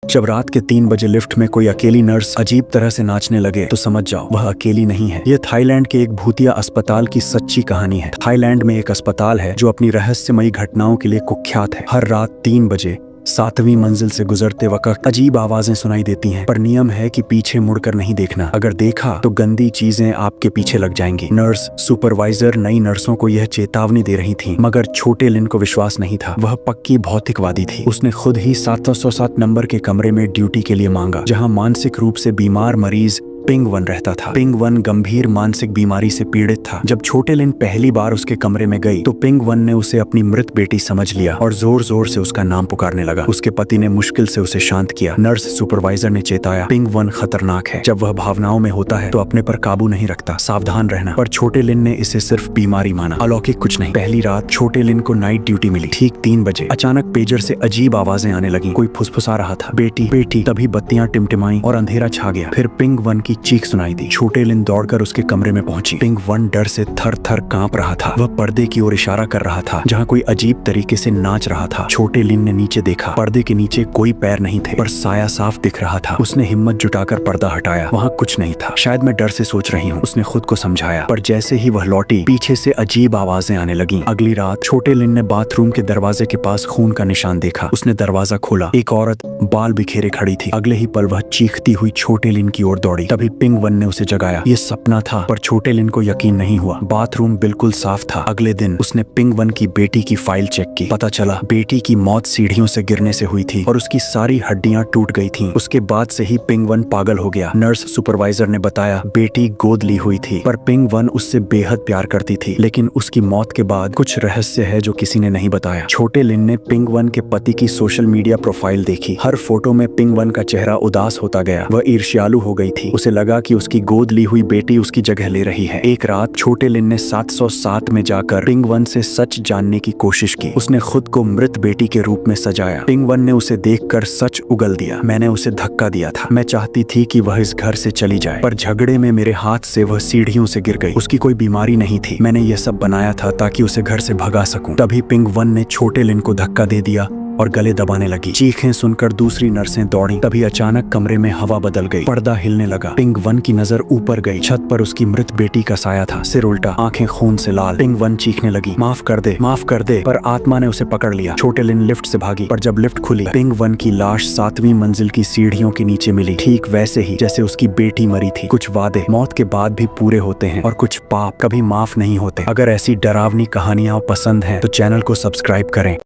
जब रात के 3 बजे लिफ्ट में कोई अकेली नर्स अजीब तरह से नाचने लगे तो समझ जाओ वह अकेली नहीं है। यह थाईलैंड के एक भूतिया अस्पताल की सच्ची कहानी है। थाईलैंड में एक अस्पताल है जो अपनी रहस्यमयी घटनाओं के लिए कुख्यात है। हर रात 3 बजे 7वीं मंजिल से गुजरते वक्त अजीब आवाजें सुनाई देती हैं, पर नियम है कि पीछे मुड़कर नहीं देखना। अगर देखा तो गंदी चीजें आपके पीछे लग जाएंगी। नर्स सुपरवाइजर नई नर्सों को यह चेतावनी दे रही थी, मगर छोटे लिन को विश्वास नहीं था। वह पक्की भौतिकवादी थी। उसने खुद ही 707 नंबर के कमरे में ड्यूटी के लिए मांगा, जहाँ मानसिक रूप से बीमार मरीज पिंग वन रहता था। पिंग वन गंभीर मानसिक बीमारी से पीड़ित था। जब छोटे लिन पहली बार उसके कमरे में गई तो पिंग वन ने उसे अपनी मृत बेटी समझ लिया और जोर जोर से उसका नाम पुकारने लगा। उसके पति ने मुश्किल से उसे शांत किया। नर्स सुपरवाइजर ने चेताया, पिंग वन खतरनाक है। जब वह भावनाओं में होता है तो अपने पर काबू नहीं रखता, सावधान रहना। पर छोटे लिन ने इसे सिर्फ बीमारी माना, अलौकिक कुछ नहीं। पहली रात छोटे लिन को नाइट ड्यूटी मिली। ठीक 3 बजे अचानक पेजर से अजीब आवाजें आने लगी। कोई फुसफुसा रहा था, बेटी बेटी। तभी बत्तियां टिमटिमाई और अंधेरा छा गया। फिर पिंग वन की चीख सुनाई दी। छोटे लिन दौड़कर उसके कमरे में पहुंची। पिंग वन डर से थर थर कांप रहा था। वह पर्दे की ओर इशारा कर रहा था, जहां कोई अजीब तरीके से नाच रहा था। छोटे लिन ने नीचे देखा। पर्दे के नीचे कोई पैर नहीं थे, पर साया साफ दिख रहा था। उसने हिम्मत जुटाकर पर्दा हटाया। वहां कुछ नहीं था। शायद मैं डर से सोच रही हूँ, उसने खुद को समझाया। पर जैसे ही वह लौटी, पीछे से अजीब आवाजें आने लगी। अगली रात छोटे लिन ने बाथरूम के दरवाजे के पास खून का निशान देखा। उसने दरवाजा खोला। एक औरत बाल बिखेरे खड़ी थी। अगले ही पल वह चीखती हुई छोटे लिन की ओर दौड़ी। तभी पिंग वन ने उसे जगाया। ये सपना था, पर छोटे लिन को यकीन नहीं हुआ। बाथरूम बिल्कुल साफ था। अगले दिन उसने पिंग वन की बेटी की फाइल चेक की। पता चला बेटी की मौत सीढ़ियों से गिरने से हुई थी और उसकी सारी हड्डियां टूट गई थीं। उसके बाद से ही पिंग वन पागल हो गया। नर्स सुपरवाइजर ने बताया, बेटी गोद ली हुई थी, पर पिंग वन उससे बेहद प्यार करती थी। लेकिन उसकी मौत के बाद कुछ रहस्य है जो किसी ने नहीं बताया। छोटे लिन ने पिंग वन के पति की सोशल मीडिया प्रोफाइल देखी। हर फोटो में पिंग वन का चेहरा उदास होता गया। वह ईर्ष्यालु हो गई थी। उसे लगा कि उसकी गोद ली हुई बेटी उसकी जगह ले रही है। एक रात छोटे लिन ने 707 में जाकर पिंग वन से सच जानने की कोशिश की। उसने खुद को मृत बेटी के रूप में सजाया। पिंग वन ने उसे देखकर सच उगल दिया। मैंने उसे धक्का दिया था। मैं चाहती थी कि वह इस घर से चली जाए, पर झगड़े में मेरे हाथ से वह सीढ़ियों से गिर गई। उसकी कोई बीमारी नहीं थी। मैंने यह सब बनाया था ताकि उसे घर से भगा सकूं। तभी पिंग वन ने छोटे लिन को धक्का दे दिया और गले दबाने लगी। चीखें सुनकर दूसरी नर्सें दौड़ी। तभी अचानक कमरे में हवा बदल गई। पर्दा हिलने लगा। पिंग वन की नजर ऊपर गई। छत पर उसकी मृत बेटी का साया था, सिर उल्टा, आंखें खून से लाल। पिंग वन चीखने लगी, माफ कर दे, माफ कर दे। पर आत्मा ने उसे पकड़ लिया। छोटे लिन लिफ्ट से भागी, पर जब लिफ्ट खुली, पिंग वन की लाश 7वीं मंजिल की सीढ़ियों के नीचे मिली, ठीक वैसे ही जैसे उसकी बेटी मरी थी। कुछ वादे मौत के बाद भी पूरे होते हैं और कुछ पाप कभी माफ नहीं होते। अगर ऐसी डरावनी कहानियां पसंद हैं तो चैनल को सब्सक्राइब करें।